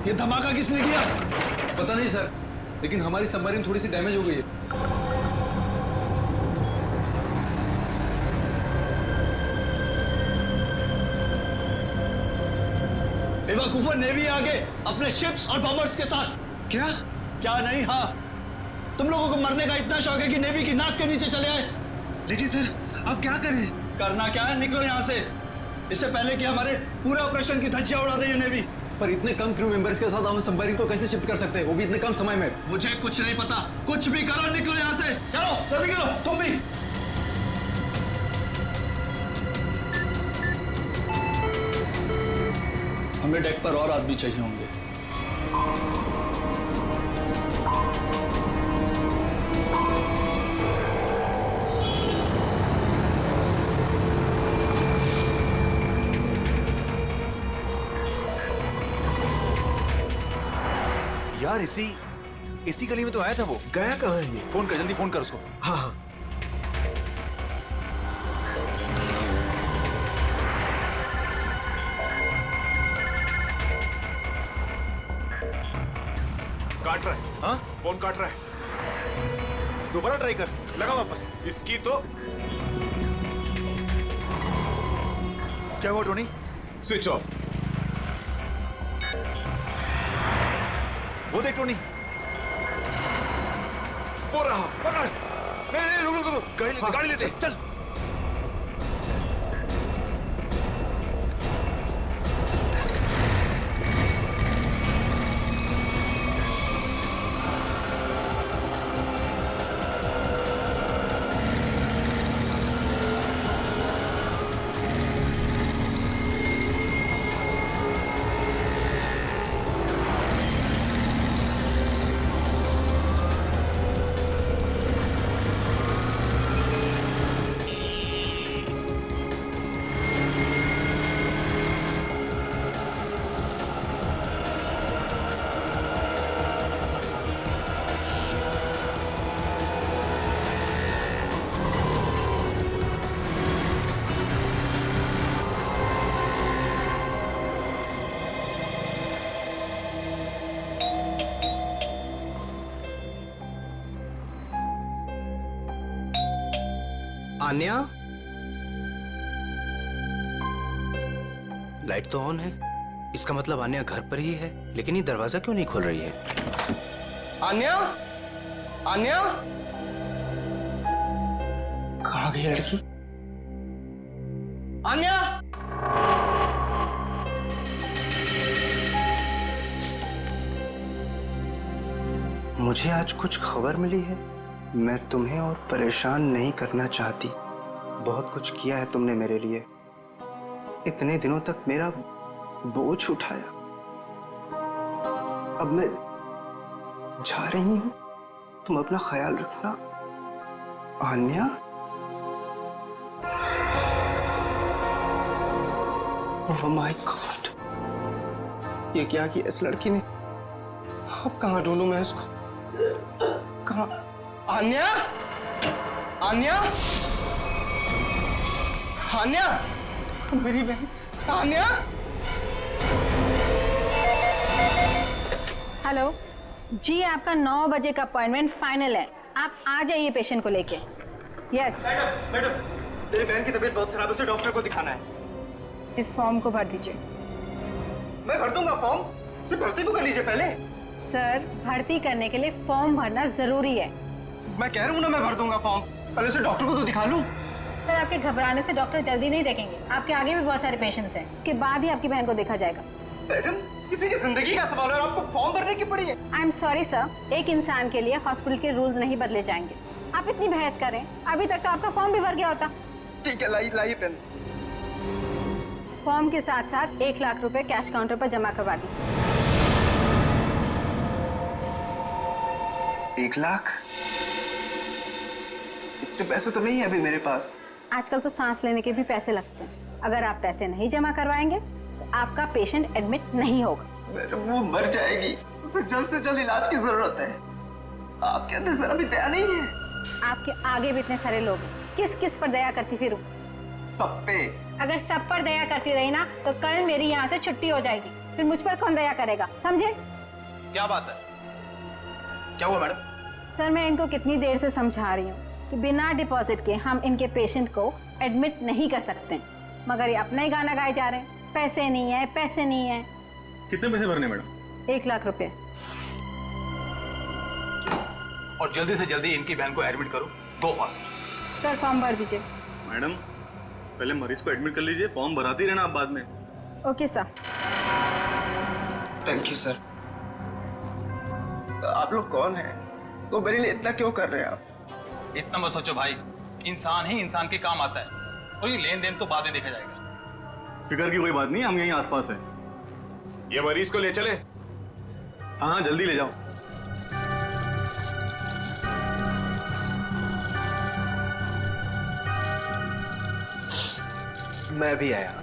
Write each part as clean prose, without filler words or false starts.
ये धमाका किसने किया? पता नहीं सर, लेकिन हमारी सबमरीन थोड़ी सी डैमेज हो गई है। बेवकूफों, नेवी आगे अपने शिप्स और बॉम्बर्स के साथ। क्या? क्या नहीं? हाँ, तुम लोगों को मरने का इतना शौक है कि नेवी की नाक के नीचे चले आए। लेकिन सर अब क्या करें? करना क्या है, निकलो यहाँ से। इससे पहले कि हमारे पूरे ऑपरेशन की धज्जियां उड़ा दे ये नेवी। पर इतने कम क्रू मेंबर्स के साथ हम सबमरीन को कैसे शिफ्ट कर सकते हैं, वो भी इतने कम समय में? मुझे कुछ नहीं पता, कुछ भी करो, निकलो यहाँ से। चलो जल्दी करो, तुम भी। हमें डेक पर और आदमी चाहिए होंगे। यार इसी गली में तो आया था वो। गया कहाँ है ये? फोन कर, जल्दी फोन कर उसको। हाँ हाँ। काट रहा है। हाँ, फोन काट रहा है। दोबारा ट्राई कर, लगा वापस। इसकी तो क्या हुआ टोनी? Switch off. वो देख टोनी, वो रहा। पकड़। नहीं रुक, गाड़ी लेते चल। आन्या, लाइट तो ऑन है, इसका मतलब आन्या घर पर ही है, लेकिन ये दरवाजा क्यों नहीं खोल रही है? आन्या, आन्या, कहाँ गई लड़की? आन्या, मुझे आज कुछ खबर मिली है। मैं तुम्हें और परेशान नहीं करना चाहती। बहुत कुछ किया है तुमने मेरे लिए, इतने दिनों तक मेरा बोझ उठाया। अब मैं जा रही हूं, तुम अपना ख्याल रखना। आन्या, ओह माय गॉड, ये क्या किया इस लड़की ने? अब कहाँ ढूंढूं मैं इसको? कहाँ? आन्या, आन्या, आन्या, मेरी बहन आन्या। हेलो जी, आपका 9 बजे का अपॉइंटमेंट फाइनल है। आप आ जाइए पेशेंट को लेके। यस मैडम, मेरी बहन की तबीयत बहुत खराब है, उसे डॉक्टर को दिखाना है। इस फॉर्म को भर दीजिए। मैं भर दूंगा फॉर्म, सिर्फ भर्ती तो कर लीजिए पहले। सर, भर्ती करने के लिए फॉर्म भरना जरूरी है। मैं कह रहा हूँ ना, मैं भर दूंगा फॉर्म, पहले उसे डॉक्टर को तो दिखा लूं। सर, आपके घबराने से डॉक्टर जल्दी नहीं देखेंगे। आपके आगे भी बहुत सारे पेशेंट्स हैं, उसके बाद ही आपकी बहन को देखा जाएगा। मैडम, किसी की जिंदगी का सवाल है, आपको फॉर्म भरने की पड़ी है। आई एम सॉरी सर, एक इंसान के लिए हॉस्पिटल के रूल्स नहीं बदले जाएंगे। आप इतनी बहस करें, अभी तक तो आपका फॉर्म भी भर गया होता। ठीक है, लाइए पेन। फॉर्म के साथ साथ 1 लाख रुपए कैश काउंटर पर जमा करवा दीजिए। 1 लाख? इतने पैसे तो नहीं है अभी मेरे पास। आजकल तो सांस लेने के भी पैसे लगते हैं। अगर आप पैसे नहीं जमा करवाएंगे तो आपका पेशेंट एडमिट नहीं होगा। वो मर जाएगी, उसे जल्द से जल्द इलाज की जरूरत है। आप कहते जरा भी दया नहीं है? आपके आगे भी इतने सारे लोग हैं, किस किस पर दया करती फिरूं? सब पे। अगर सब पर दया करती रही ना तो कल मेरी यहाँ से छुट्टी हो जाएगी। फिर मुझ पर कौन दया करेगा, समझे? क्या बात है? क्या हुआ मैडम? सर, मैं इनको कितनी देर से समझा रही हूँ कि बिना डिपॉजिट के हम इनके पेशेंट को एडमिट नहीं कर सकते, मगर ये अपना ही गाना गाए जा रहे हैं, पैसे नहीं है, पैसे नहीं है। कितने पैसे भरने मैडम? 1 लाख रुपए। और जल्दी से जल्दी इनकी बहन को एडमिट करो, गो फास्ट। सर, फॉर्म भर दीजिए। मैडम पहले मरीज को एडमिट कर लीजिए, फॉर्म भराती रहना आप बाद में। Okay sir. Thank you sir. आप लोग कौन हैं? तो मेरे लिए इतना क्यों कर रहे हैं आप? इतना मत सोचो भाई, इंसान ही इंसान के काम आता है, और ये लेन देन तो बाद में देखा जाएगा। फिक्र की कोई बात नहीं, हम यहीं आसपास हैं। ये मरीज को ले चले। हाँ हाँ, जल्दी ले जाओ। मैं भी आया।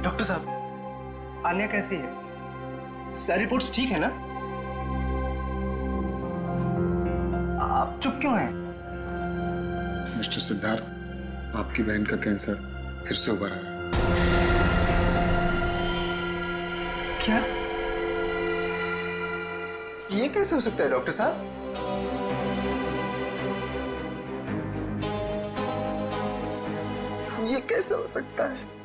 डॉक्टर साहब, आन्या कैसी है? सारी रिपोर्ट्स ठीक है ना? आप चुप क्यों हैं? मिस्टर सिद्धार्थ, आपकी बहन का कैंसर फिर से उभरा है। क्या? ये कैसे हो सकता है डॉक्टर साहब? ये कैसे हो सकता है?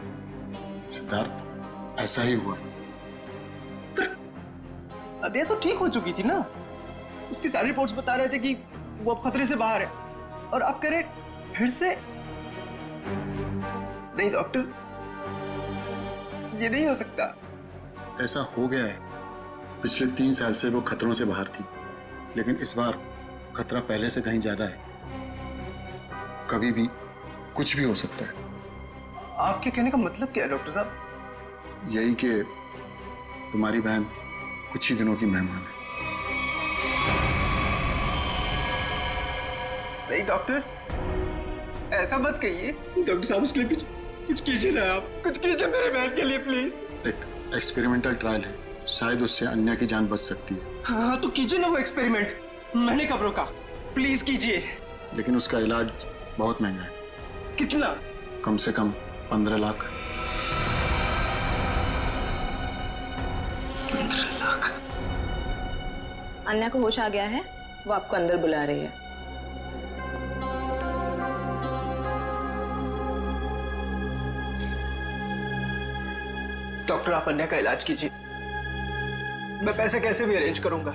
सिद्धार्थ, ऐसा ही हुआ। अरे तो ठीक हो चुकी थी ना, उसकी सारी रिपोर्ट्स बता रहे थे कि वो अब खतरे से बाहर है, और आप कह रहे फिर से? नहीं डॉक्टर, ये नहीं हो सकता। ऐसा हो गया है। पिछले 3 साल से वो खतरों से बाहर थी, लेकिन इस बार खतरा पहले से कहीं ज्यादा है। कभी भी कुछ भी हो सकता है। आपके कहने का मतलब क्या है डॉक्टर साहब? यही कि तुम्हारी बहन कुछ ही दिनों की मेहमान है। नहीं डॉक्टर, ऐसा मत कहिए। डॉक्टर साहब, उसके लिए कुछ कीजिए ना, आप कुछ कीजिए मेरे बहन के लिए प्लीज। एक एक्सपेरिमेंटल ट्रायल है, शायद उससे अन्या की जान बच सकती है। हाँ तो कीजिए ना वो एक्सपेरिमेंट, मैंने कब रोका? प्लीज कीजिए। लेकिन उसका इलाज बहुत महंगा है। कितना? कम से कम 15 लाख। 15 लाख? अन्या को होश आ गया है, वो आपको अंदर बुला रही है। डॉक्टर, आप अन्या का इलाज कीजिए। मैं पैसे कैसे भी अरेंज करूंगा,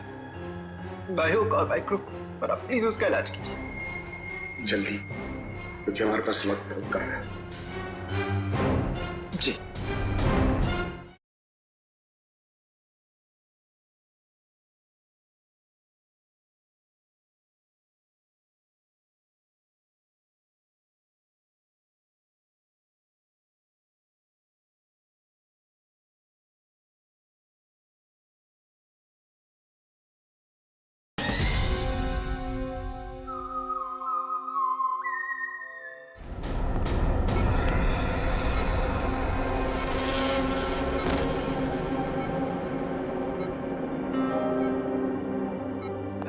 बाय हुक और बाय क्रुक, पर आप प्लीज उसका इलाज कीजिए जल्दी, क्योंकि हमारे पास वक्त बहुत कम है। जी।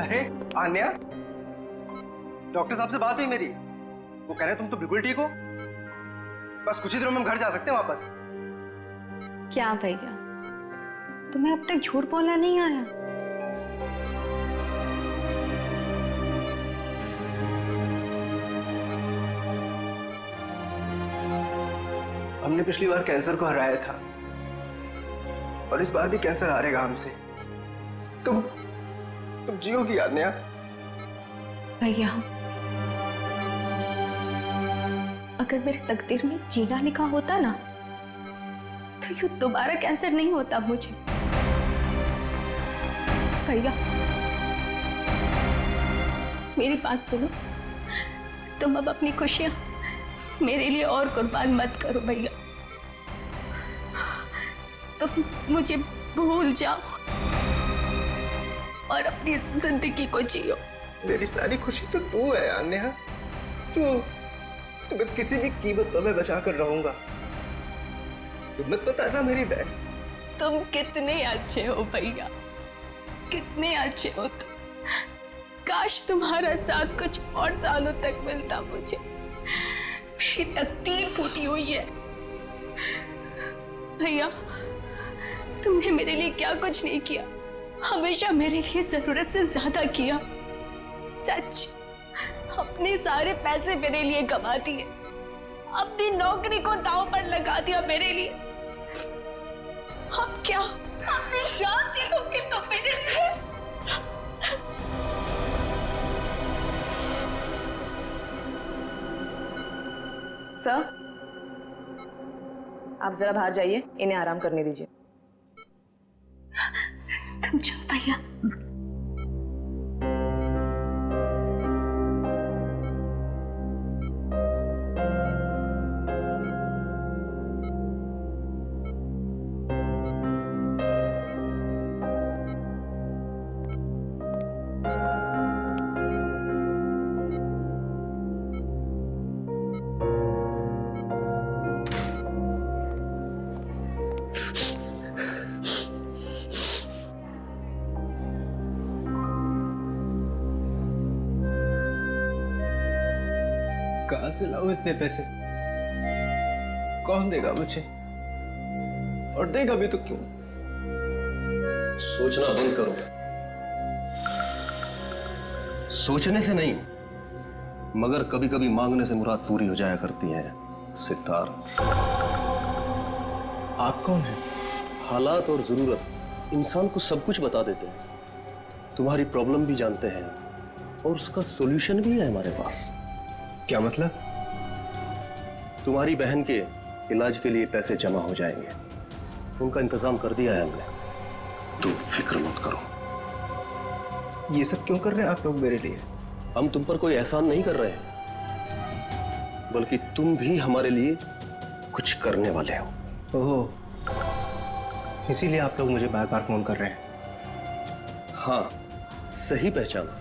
अरे आन्या, डॉक्टर साहब से बात हुई मेरी, वो कह रहे तुम तो बिल्कुल ठीक हो, बस कुछ ही दिनों में हम घर जा सकते हैं वापस। क्या भैया, तुम्हें अब तक झूठ बोलना नहीं आया? हमने पिछली बार कैंसर को हराया था, और इस बार भी कैंसर हारेगा हमसे। तुम जियोगी आन्या। भैया, अगर मेरे तकदीर में जीना लिखा होता ना, तो यूं दोबारा कैंसर नहीं होता मुझे। भैया, मेरी बात सुनो, तुम अब अपनी खुशियां मेरे लिए और कुर्बान मत करो भैया। तुम मुझे भूल जाओ और अपनी जिंदगी को जियो। मेरी सारी खुशी तो तू है यार नेहा। तुम्हें किसी भी कीमत पर मैं बचा कर रहूंगा। तुम मत बताना मेरी बहन। तुम कितने अच्छे हो भैया, कितने अच्छे हो तुम। काश तुम्हारा साथ कुछ और सालों तक मिलता मुझे। मेरी तकदीर फूटी हुई है भैया। तुमने मेरे लिए क्या कुछ नहीं किया, हमेशा मेरे लिए जरूरत से ज्यादा किया। सच, अपने सारे पैसे मेरे लिए गवा दिए, अपनी नौकरी को दांव पर लगा दिया मेरे लिए। अब क्या अपनी जान दे दोगे तो मेरे लिए? सर, आप जरा बाहर जाइए, इन्हें आराम करने दीजिए। तुम जाओ भैया। कहां से लाऊं इतने पैसे? कौन देगा मुझे? और देगा भी तो क्यों? सोचना बंद करो। सोचने से नहीं, मगर कभी कभी मांगने से मुराद पूरी हो जाया करती है सिद्धार्थ। आप कौन हैं? हालात और जरूरत इंसान को सब कुछ बता देते हैं। तुम्हारी प्रॉब्लम भी जानते हैं और उसका सॉल्यूशन भी है हमारे पास। क्या मतलब? तुम्हारी बहन के इलाज के लिए पैसे जमा हो जाएंगे, उनका इंतजाम कर दिया है हमने। तुम फिक्र मत करो। ये सब क्यों कर रहे हैं आप लोग मेरे लिए? हम तुम पर कोई एहसान नहीं कर रहे हैं, बल्कि तुम भी हमारे लिए कुछ करने वाले हो। ओह, इसीलिए आप लोग मुझे बार बार फोन कर रहे हैं। हाँ, सही पहचाना।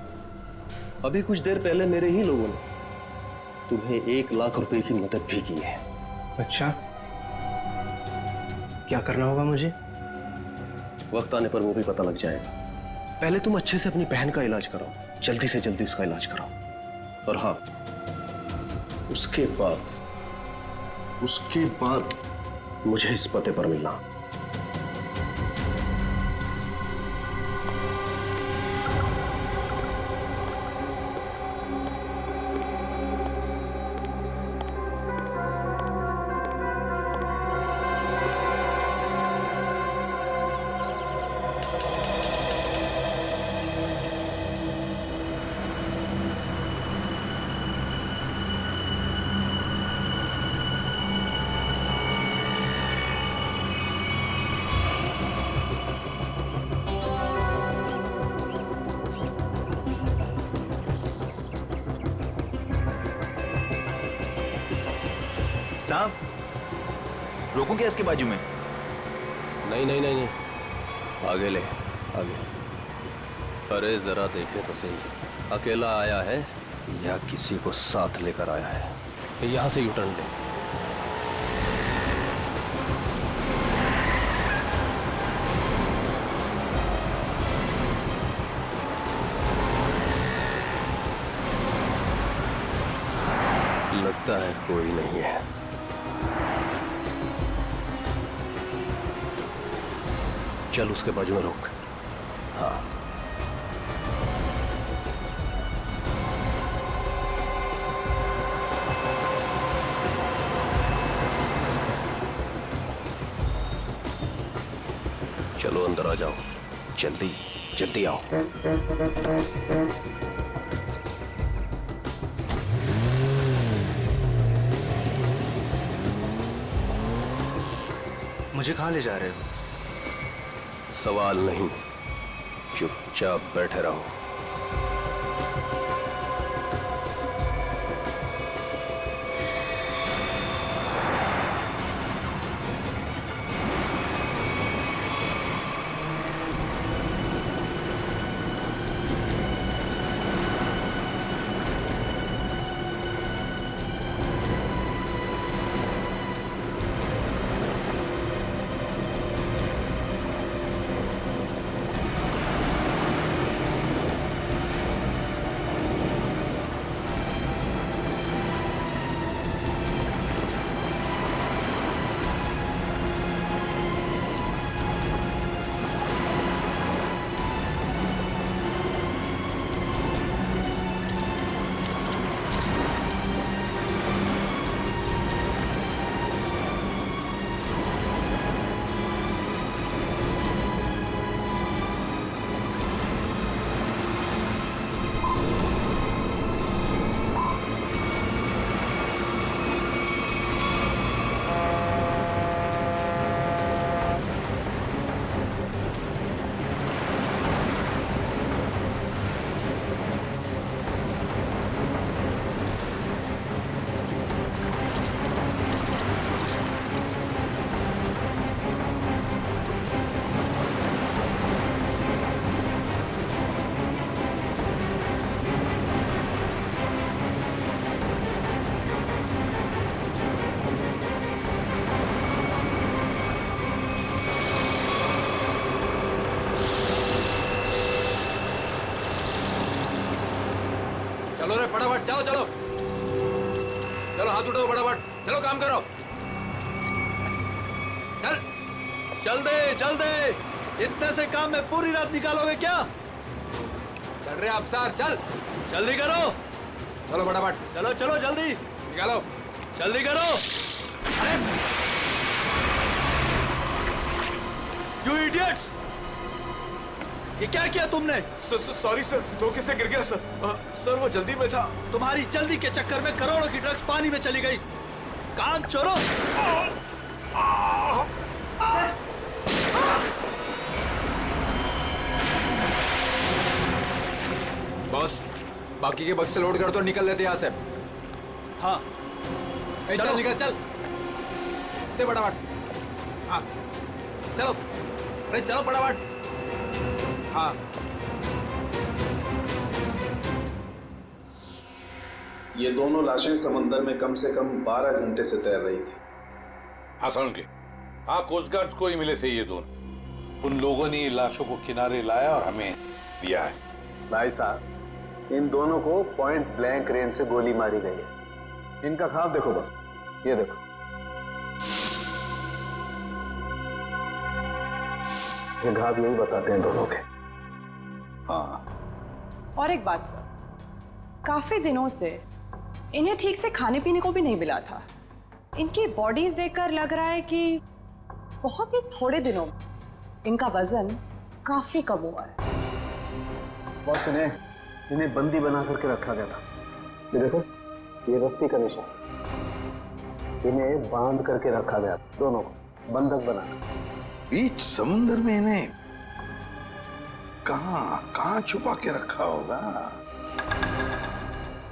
अभी कुछ देर पहले मेरे ही लोगों ने तुम्हें 1 लाख रुपए की मदद भी की है। अच्छा, क्या करना होगा मुझे? वक्त आने पर वो भी पता लग जाएगा। पहले तुम अच्छे से अपनी बहन का इलाज कराओ, जल्दी से जल्दी उसका इलाज कराओ। और हाँ, उसके बाद मुझे इस पते पर मिलना। साहब, रोकूं क्या इसके बाजू में? नहीं नहीं नहीं नहीं, आगे ले, आगे। अरे जरा देखे तो सही, अकेला आया है या किसी को साथ लेकर आया है? यहां से यूटर्न ले। लगता है कोई नहीं है। चल उसके बाजू में रोक। हाँ, चलो अंदर आ जाओ, जल्दी जल्दी आओ। मुझे कहाँ ले जा रहे हो? सवाल नहीं, चुपचाप बैठे रहो। चलो रे फटाफट, चलो चलो चलो, हाथ उठाओ फटाफट, चलो काम करो, चल चल दे, इतने से काम में पूरी रात निकालोगे क्या? चल रहे अफसर, चल जल्दी करो, चलो फटाफट, चलो चलो जल्दी निकालो, जल्दी करो। अरे यू इडियट्स, ये क्या किया तुमने? सॉरी सर, धोखे से गिर गया सर। सर वो जल्दी में था। तुम्हारी जल्दी के चक्कर में करोड़ों की ड्रग्स पानी में चली गई। काम चोरो। बॉस, बाकी के बक्से लोड कर दो, निकल लेते यहाँ से। हाँ चल निकल, चल दे फटाफट। हाँ चलो, अरे चलो फटाफट। हाँ ये दोनों लाशें समंदर में कम से कम 12 घंटे से तैर रही थी। हाँ सुन के, हाँ कोस्ट गार्ड को ही मिले थे ये दोनों। उन लोगों ने लाशों को किनारे लाया और हमें दिया है। भाई साहब, इन दोनों को पॉइंट ब्लैंक रेंज से गोली मारी गई है। इनका ख्वाब देखो बस, ये देखो। ये घाव यही बताते हैं दोनों के। हाँ, और एक बात सर, काफी दिनों से इन्हें ठीक से खाने पीने को भी नहीं मिला था। इनकी बॉडीज देखकर लग रहा है कि बहुत ही थोड़े दिनों में इनका वजन काफी कम हुआ है। बॉस, इन्हें बंदी बना करके रखा गया था। ये देखो, ये रस्सी का निशान। इन्हें बांध करके रखा गया, दोनों को बंधक बनाकर। बीच समुद्र में इन्हें कहां छुपा के रखा होगा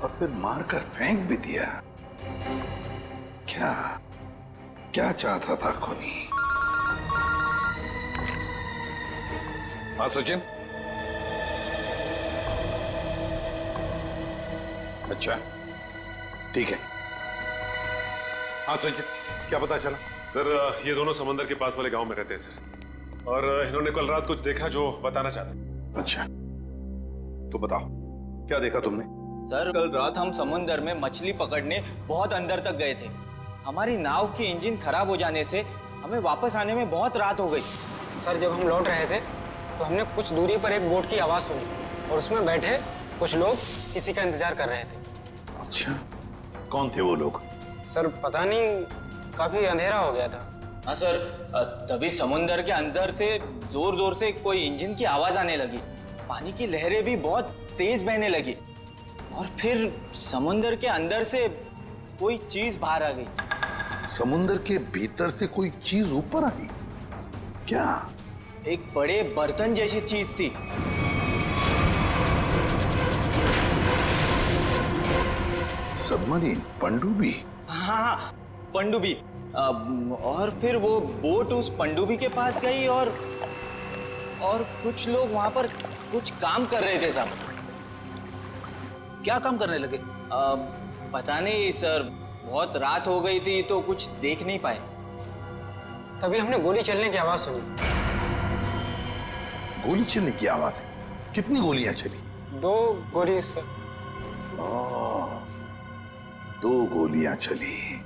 और फिर मारकर फेंक भी दिया। क्या चाहता था खूनी? हाँ सचिन, अच्छा ठीक है। हाँ सचिन, क्या पता चला? सर, ये दोनों समंदर के पास वाले गांव में रहते हैं सर, और इन्होंने कल रात कुछ देखा जो बताना चाहते। अच्छा, तो बताओ क्या देखा तुमने? सर, कल रात हम समुंदर में मछली पकड़ने बहुत अंदर तक गए थे। हमारी नाव की इंजन खराब हो जाने से हमें वापस आने में बहुत रात हो गई। सर, जब हम लौट रहे थे तो हमने कुछ दूरी पर एक बोट की आवाज सुनी और उसमें बैठे कुछ लोग किसी का इंतजार कर रहे थे। अच्छा, कौन थे वो लोग? सर पता नहीं, काफी अंधेरा हो गया था। हाँ सर, तभी समुंदर के अंदर से जोर जोर से कोई इंजन की आवाज आने लगी। पानी की लहरें भी बहुत तेज बहने लगी और फिर समुंदर के अंदर से कोई चीज बाहर आ गई। समुंदर के भीतर से कोई चीज ऊपर आई? क्या? एक बड़े बर्तन जैसी चीज थी। सबमरीन, पनडुब्बी? हाँ, पनडुब्बी। और फिर वो बोट उस पनडुब्बी के पास गई और कुछ लोग वहां पर कुछ काम कर रहे थे साहब। क्या काम करने लगे? पता नहीं सर, बहुत रात हो गई थी तो कुछ देख नहीं पाए। तभी हमने गोली चलने की आवाज सुनी। गोली चलने की आवाज? कितनी गोलियां चली? 2 गोली सर। 2 गोलियां चली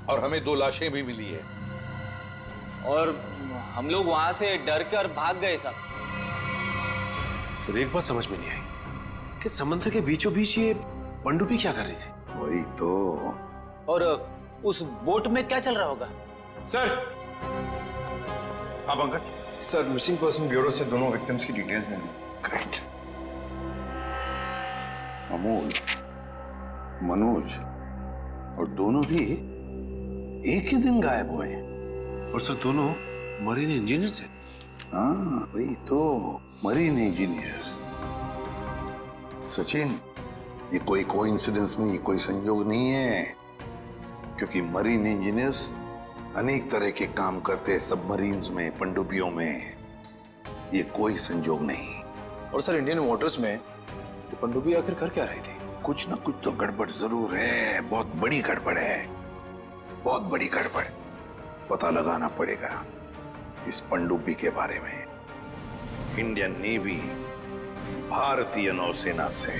और हमें 2 लाशें भी मिली है। और हम लोग वहां से डर कर भाग गए साहब। सर, एक बात समझ में नहीं आई कि समंदर के बीचों बीच ये पनडुब्बी क्या कर रही थी? वही तो। और उस बोट में क्या चल रहा होगा? सर। हाँ Pankaj. Sir, missing person bureau से दोनों विक्टिम्स की डिटेल्स मिली। ग्रेट। अमोल, मनोज और दोनों भी एक ही दिन गायब हुए हैं। और सर, दोनों मरीन इंजीनियर्स हैं। हाँ वही तो, मरीन इंजीनियर्स। सचिन, ये कोई कोइंसिडेंस नहीं, कोई संयोग नहीं है, क्योंकि मरीन इंजीनियर्स अनेक तरह के काम करते हैं सबमरीन्स में, पनडुब्बियों में। ये कोई संयोग नहीं। और सर, इंडियन वाटर्स में ये पनडुब्बी आखिर कर क्या रही थी? कुछ ना कुछ तो गड़बड़ जरूर है, बहुत बड़ी गड़बड़ है, बहुत बड़ी गड़बड़। पता लगाना पड़ेगा इस पनडुब्बी के बारे में। इंडियन नेवी, भारतीय नौसेना से।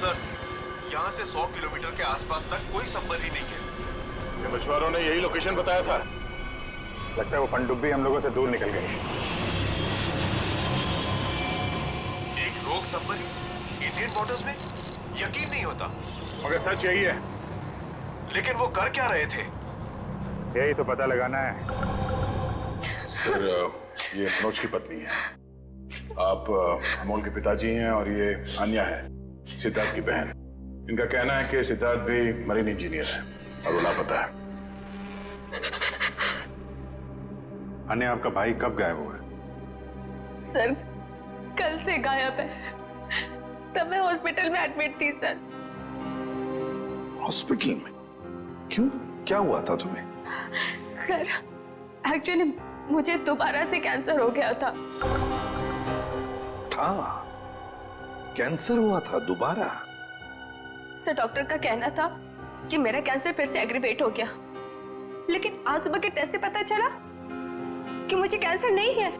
सर, यहाँ से 100 किलोमीटर के आसपास तक कोई सबमरीन नहीं है। मछुआरों ने यही लोकेशन बताया था। लगता है वो पनडुब्बी हम लोगों से दूर निकल गई। एक रोग सबमरीन इंडियन वाटर्स में? यकीन नहीं होता। मगर सच यही है। लेकिन वो कर क्या रहे थे? यही तो पता लगाना है। सर, ये मनोज की पत्नी है। आप अमोल के पिताजी हैं और ये अन्या है, सिद्धार्थ की बहन। इनका कहना है कि सिद्धार्थ भी मरीन इंजीनियर है और वो लापता है। अन्या, आपका भाई कब गायब हुआ? सर, कल से गायब है। तब मैं हॉस्पिटल में एडमिट थी सर। हॉस्पिटल में? क्यों? क्या हुआ था तुम्हें? सर, एक्चुअली मुझे दोबारा से कैंसर हो गया था। कैंसर हुआ था दोबारा? सर, डॉक्टर का कहना था कि मेरा कैंसर फिर से एग्रीवेट हो गया, लेकिन आज सुबह के टेस्ट से पता चला कि मुझे कैंसर नहीं है।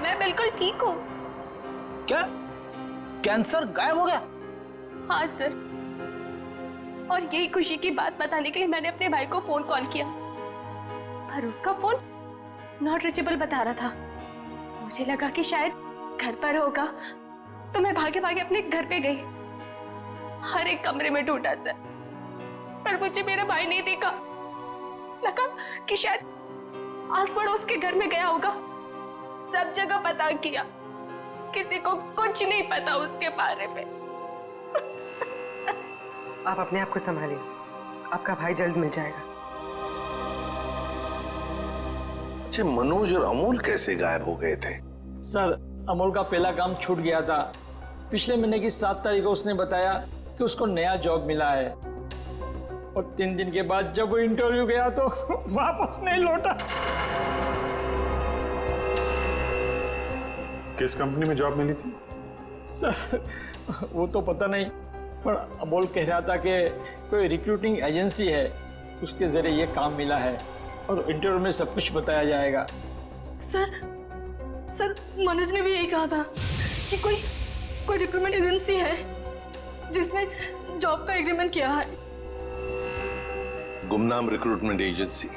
मैं बिल्कुल ठीक हूँ। क्या? कैंसर गायब हो गया? हाँ सर, और यही खुशी की बात बताने के लिए मैंने अपने भाई को फोन कॉल किया, पर उसका फोन नॉट रीचेबल बता रहा था। मुझे लगा कि शायद घर पर होगा, तो मैं भागे भागे अपने घर पे गई। हर एक कमरे में ढूंढा सर, पर मुझे मेरा भाई नहीं दिखा। लगा कि शायद आस पड़ोस के घर में गया होगा। सब जगह पता किया, किसी को कुछ नहीं पता उसके बारे में। आप अपने आप को संभालिए, आपका भाई जल्द मिल जाएगा। अच्छा, मनोज और अमोल कैसे गायब हो गए थे? सर, अमोल का पहला काम छूट गया था। पिछले महीने की 7 तारीख को उसने बताया कि उसको नया जॉब मिला है, और 3 दिन के बाद जब वो इंटरव्यू गया तो वापस नहीं लौटा। किस कंपनी में जॉब मिली थी? सर, वो तो पता नहीं, पर अमोल कह रहा था कि कोई रिक्रूटिंग एजेंसी है, उसके जरिए ये काम मिला है और इंटरव्यू में सब कुछ बताया जाएगा। सर, मनोज ने भी यही कहा था कि कोई रिक्रूटमेंट एजेंसी है जिसने जॉब का एग्रीमेंट किया है। गुमनाम रिक्रूटमेंट एजेंसी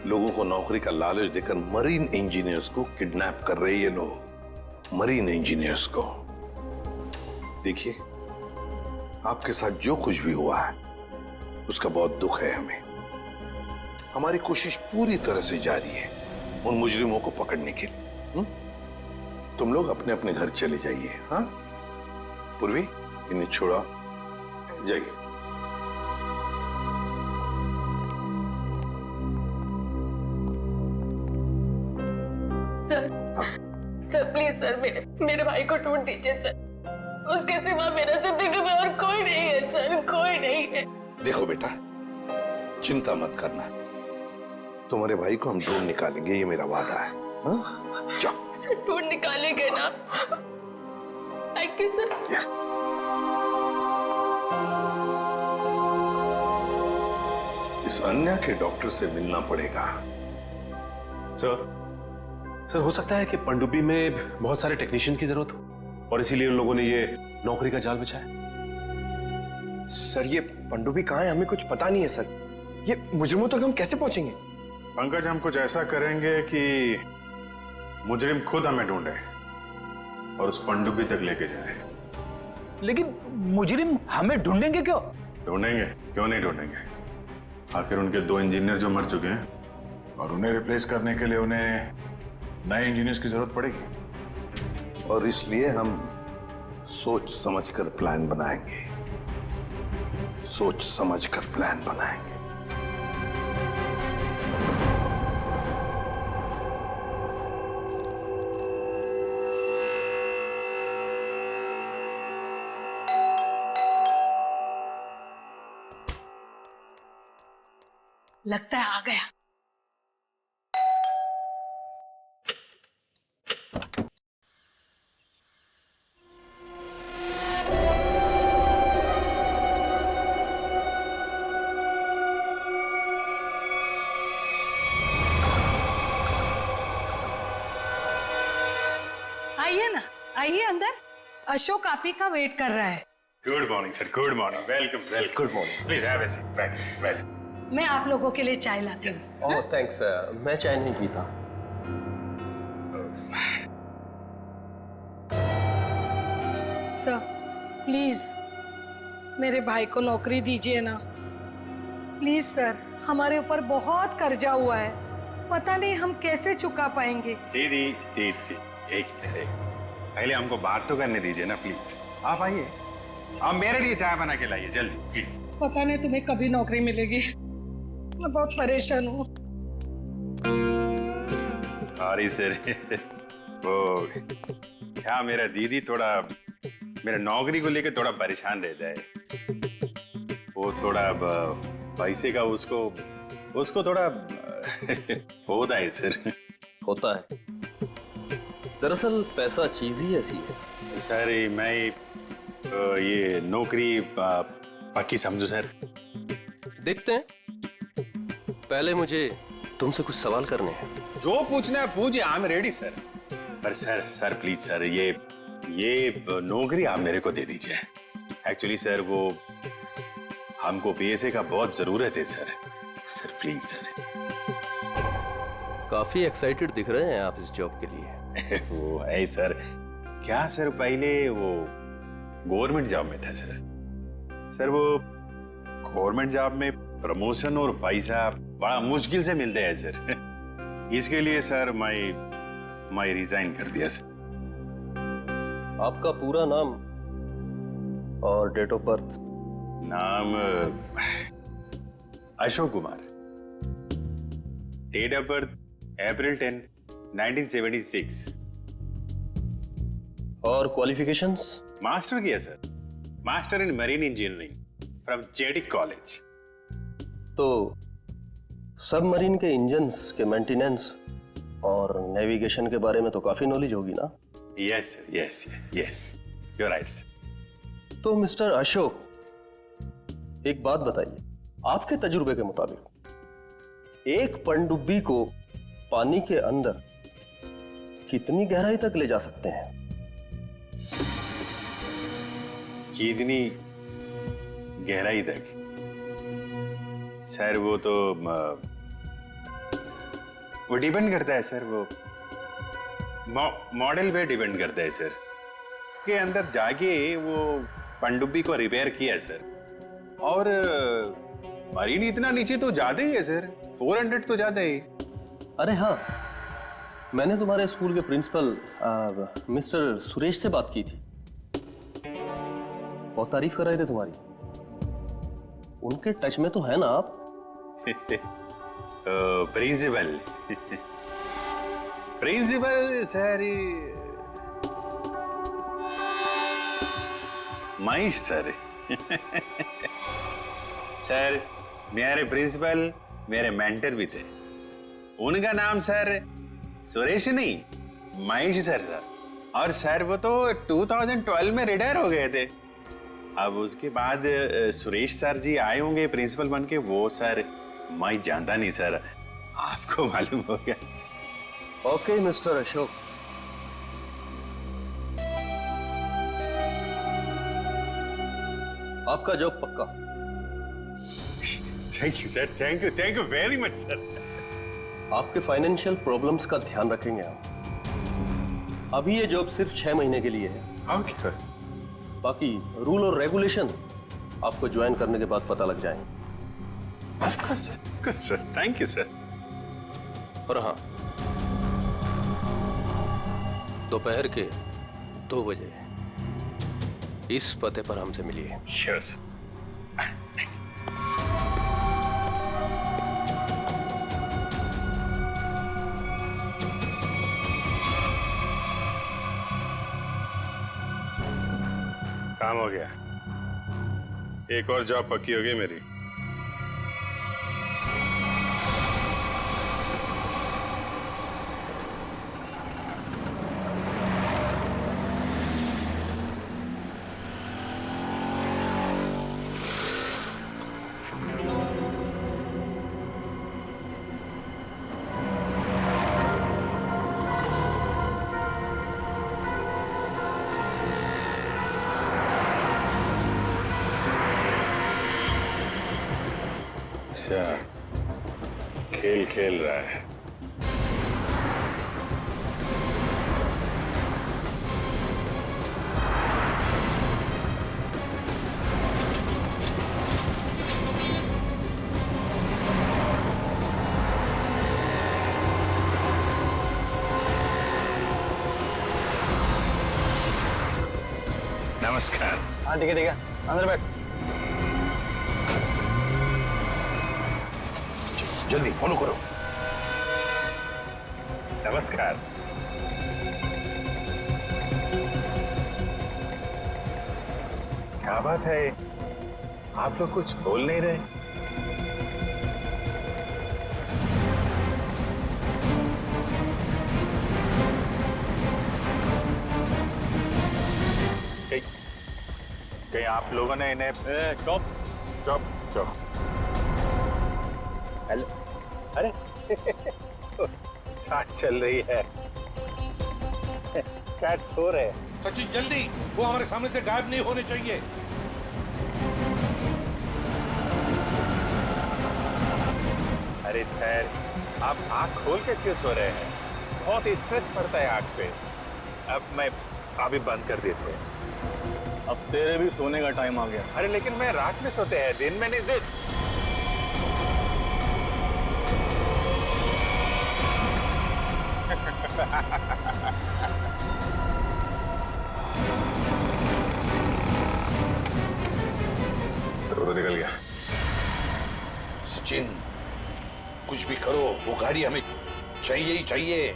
लोगों को नौकरी का लालच देकर मरीन इंजीनियर्स को किडनैप कर रहे हैं। ये लोग मरीन इंजीनियर्स को। देखिए, आपके साथ जो कुछ भी हुआ है उसका बहुत दुख है हमें। हमारी कोशिश पूरी तरह से जारी है उन मुजरिमों को पकड़ने के लिए। तुम लोग अपने अपने घर चले जाइए। हाँ पूर्वी, इन्हें छोड़ा जाइए। सर प्लीज सर, मेरे भाई को ढूंढ दीजिए सर। उसके सिवा मेरा जिंदगी में और कोई नहीं है सर, कोई नहीं है। देखो बेटा, चिंता मत करना, तुम्हारे भाई को हम ढूंढ निकालेंगे, ये मेरा वादा है। जाओ सर, ढूंढ निकालेंगे ना? Thank you sir. इस अन्या के डॉक्टर से मिलना पड़ेगा। सर, हो सकता है कि पनडुब्बी में बहुत सारे टेक्नीशियन की जरूरत हो और इसीलिए उन लोगों ने ये नौकरी का जाल बिछाया। सर, ये पनडुब्बी कहाँ है? हमें कुछ पता नहीं है सर। ये मुजरिमों तक हम कैसे पहुंचेंगे? पंकज, हम कुछ ऐसा करेंगे कि मुजरिम खुद हमें ढूंढे और उस पनडुब्बी तक लेके जाए। लेकिन मुजरिम हमें ढूंढेंगे क्यों? ढूंढेंगे, क्यों नहीं ढूंढेंगे? आखिर उनके 2 इंजीनियर जो मर चुके हैं और उन्हें रिप्लेस करने के लिए उन्हें नए इंजीनियर्स की जरूरत पड़ेगी। और इसलिए हम सोच समझकर प्लान बनाएंगे, सोच समझकर प्लान बनाएंगे। लगता है आ गया। आइए ना, आइए अंदर। अशोक आप ही का वेट कर रहा है। Good morning sir, good morning, welcome welcome. Good morning, please have a seat, बैठ। मैं आप लोगों के लिए चाय लाती हूँ। ओह थैंक्स, मैं चाय नहीं पीता। सर प्लीज मेरे भाई को नौकरी दीजिए ना, प्लीज सर। हमारे ऊपर बहुत कर्जा हुआ है, पता नहीं हम कैसे चुका पाएंगे। दीदी एक पहले हमको बात तो करने दीजिए ना प्लीज। आप आइए, आप मेरे लिए चाय बना के लाइए जल्दी प्लीज। पता नहीं तुम्हें कभी नौकरी मिलेगी, मैं बहुत परेशान हूँ। सॉरी सर, वो क्या मेरा दीदी थोड़ा मेरा नौकरी को लेकर थोड़ा परेशान रहता है। वो थोड़ा पैसे का उसको थोड़ा होता है सर। होता है, दरअसल पैसा चीज ही ऐसी है। सर मैं ये नौकरी पक्की समझो सर। देखते हैं, पहले मुझे तुमसे कुछ सवाल करने हैं। जो पूछना है पूछिए, आई एम रेडी सर। पर सर प्लीज सर, ये नौकरी आप मेरे को दे दीजिए। एक्चुअली सर वो हमको पैसे का बहुत जरूरत है सर प्लीज सर। काफी एक्साइटेड दिख रहे हैं आप इस जॉब के लिए। वो है सर, क्या सर पहले वो गवर्नमेंट जॉब में था सर वो गवर्नमेंट जॉब में प्रमोशन और पैसा बड़ा मुश्किल से मिलते हैं सर। इसके लिए सर मैं रिजाइन कर दिया सर। आपका पूरा नाम और डेट ऑफ बर्थ? नाम Ashok Kumar, date of birth April 10, 1976। और क्वालिफिकेशंस? मास्टर किया sir, master in marine engineering from जेटिक कॉलेज। तो सबमरीन के इंजन्स के मेंटेनेंस और नेविगेशन के बारे में तो काफी नॉलेज होगी ना? Yes sir, yes you are right sir. तो मिस्टर अशोक, एक बात बताइए, आपके तजुर्बे के मुताबिक एक पनडुब्बी को पानी के अंदर कितनी गहराई तक ले जा सकते हैं? कितनी गहराई तक? सर वो तो वो डिपेंड करता है सर, वो मॉडल पे डिपेंड करता है सर। के अंदर जाके वो पनडुब्बी को रिपेयर किया सर। और मरीन इतना नीचे तो जाते ही है सर, 400 तो जाता ही। अरे हाँ, मैंने तुम्हारे स्कूल के प्रिंसिपल मिस्टर सुरेश से बात की थी, बहुत तारीफ कर रहे थे तुम्हारी। उनके टच में तो है ना आप? Principal sir Mahesh sir. Sir मेरे प्रिंसिपल मेरे मेंटर भी थे, उनका नाम सर सुरेश नहीं महेश सर। और सर वो तो 2012 में रिटायर हो गए थे। अब उसके बाद सुरेश सर जी आए होंगे प्रिंसिपल बन के। वो सर मैं जानता नहीं सर, आपको मालूम हो गया। ओके मिस्टर अशोक, आपका जॉब पक्का। Thank you sir, thank you very much sir. आपके फाइनेंशियल प्रॉब्लम्स का ध्यान रखेंगे हम। अभी ये जॉब सिर्फ 6 महीने के लिए है। ओके। बाकी रूल और रेगुलेशंस आपको ज्वाइन करने के बाद पता लग जाएंगे। Sir thank you sir. और हाँ, दोपहर के 2 बजे इस पते पर हमसे मिलिए। Sure sir. काम हो गया, एक और जॉब पक्की होगी मेरी। अच्छा, खेल खेल रहा है। नमस्कार। हाँ ठीक है अंदर बैठ। जल्दी फॉलो करो। नमस्कार। क्या बात है, आप लोग कुछ बोल नहीं रहे? कहीं आप लोगों ने इन्हें चुप चुप चुप। हेलो, अरे सांस चल रही है, चैट सो रहे हैं। सचिन जल्दी, वो हमारे सामने से गायब नहीं होने चाहिए। अरे सर, आप आंख खोल के क्यों सो रहे हैं? बहुत स्ट्रेस पड़ता है आंख पे। अब मैं अभी बंद कर देते हैं। अब तेरे भी सोने का टाइम आ गया। अरे लेकिन मैं रात में सोते हैं, दिन में नहीं। दिन तो निकल गया। सचिन, कुछ भी करो, वो गाड़ी हमें चाहिए ही चाहिए।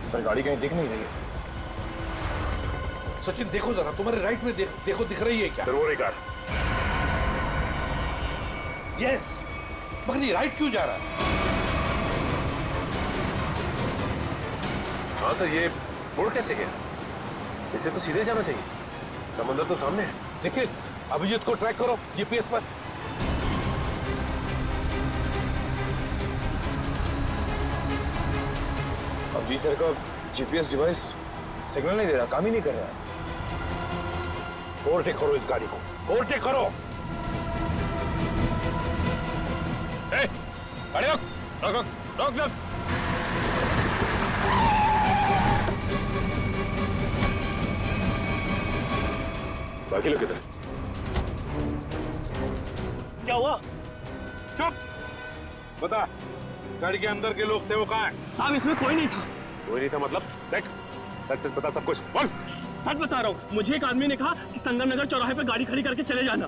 सर गाड़ी कहीं दिख नहीं रही है। सचिन देखो जरा, तुम्हारे राइट में देखो दिख रही है क्या? सर वो रही कार। यस, मगर ये राइट क्यों जा रहा है? हाँ सर, ये मुड़ कैसे गया? इसे तो सीधे जाना चाहिए, समंदर तो सामने है। देखिए, अभिजीत को ट्रैक करो जीपीएस पर। अब जी सर का जीपीएस डिवाइस सिग्नल नहीं दे रहा, काम ही नहीं कर रहा है। ओवरटेक करो इस गाड़ी को, ओवरटेक करो। गाड़ी रोक रोक रोक रोक रोक। बाकी लोग किधर? क्या हुआ? चुप, बता, गाड़ी के अंदर के लोग थे वो कहाँ हैं? साहब इसमें कोई नहीं था। कोई नहीं था मतलब? देख, सच सच बता सब कुछ, बोल। सच बता रहा हूँ, मुझे एक आदमी ने कहा कि संगम नगर चौराहे पे गाड़ी खड़ी करके चले जाना।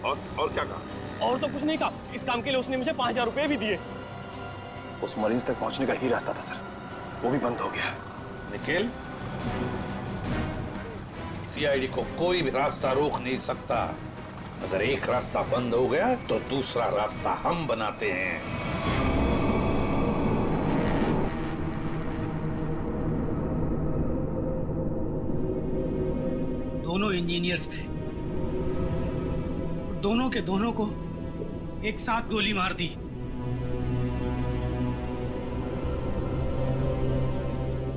और क्या कहा? और तो कुछ नहीं कहा। इस काम के लिए उसने मुझे 5000 रुपए भी दिए। उस मरीज तक पहुंचने का ही रास्ता था सर, वो भी बंद हो गया। निखिल, सीआईडी को कोई भी रास्ता रोक नहीं सकता। अगर एक रास्ता बंद हो गया तो दूसरा रास्ता हम बनाते हैं। दोनों इंजीनियर्स थे, दोनों के दोनों को एक साथ गोली मार दी।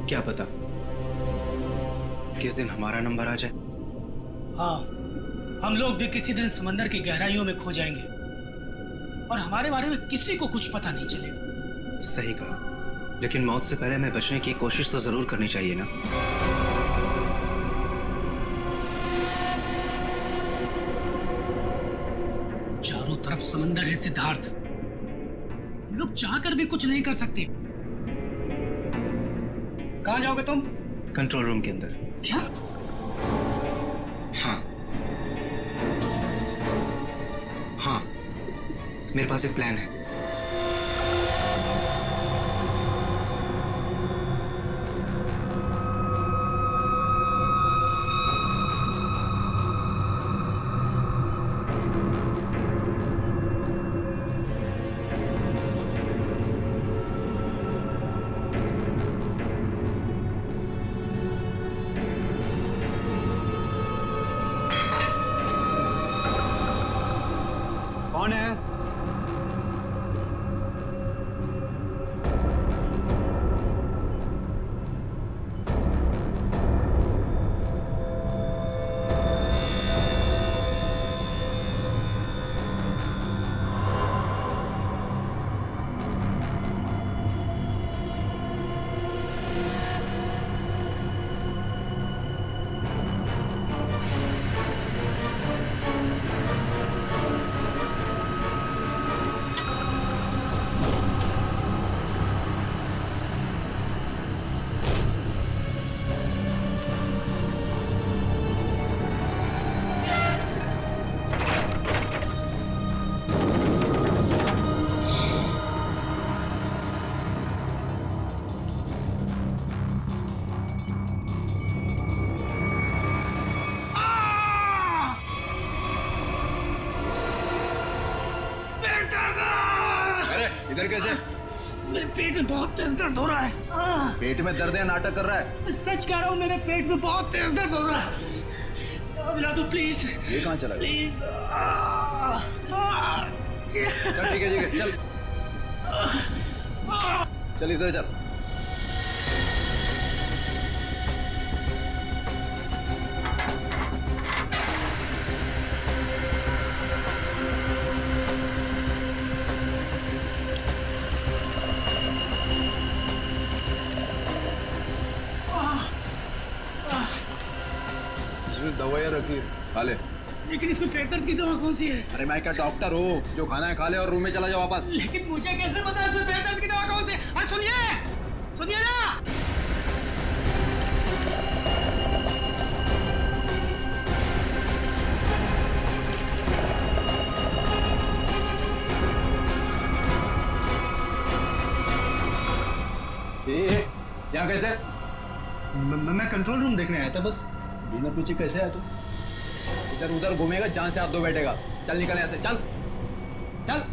क्या पता किस दिन हमारा नंबर आ जाए। हाँ, हम लोग भी किसी दिन समंदर की गहराइयों में खो जाएंगे और हमारे बारे में किसी को कुछ पता नहीं चलेगा। सही कहा, लेकिन मौत से पहले हमें बचने की कोशिश तो जरूर करनी चाहिए ना। चारों तरफ समंदर है सिद्धार्थ, हम लोग चाहकर भी कुछ नहीं कर सकते। कहाँ जाओगे तुम? कंट्रोल रूम के अंदर। क्या? हाँ, मेरे पास एक प्लान है। कौन है? फिर कैसे? मेरे पेट में बहुत तेज दर्द हो रहा है। पेट में दर्द है, नाटक कर रहा है? सच कह रहा हूँ, मेरे पेट में बहुत तेज दर्द हो रहा है। दवा दिला दो प्लीज। ये कहाँ चला गया? प्लीज। चल ठीक है चल चल इधर चल। इसमें दवाइयाँ रखी खा ले। लेकिन इसमें पेट दर्द की दवा कौन सी है? अरे मैं क्या डॉक्टर हूँ? जो खाना है खा ले और रूम में चला जाओ वापस। लेकिन मुझे कैसे पता इसमें पेट दर्द की दवा कौन सी है? अरे सुनिए ना। यहाँ कैसे? मैं कंट्रोल रूम देखने आया था बस। बिना पूछे कैसे आया तू? इधर उधर घूमेगा, जहाँ से आप दो बैठेगा। चल निकल यहाँ से, चल चल।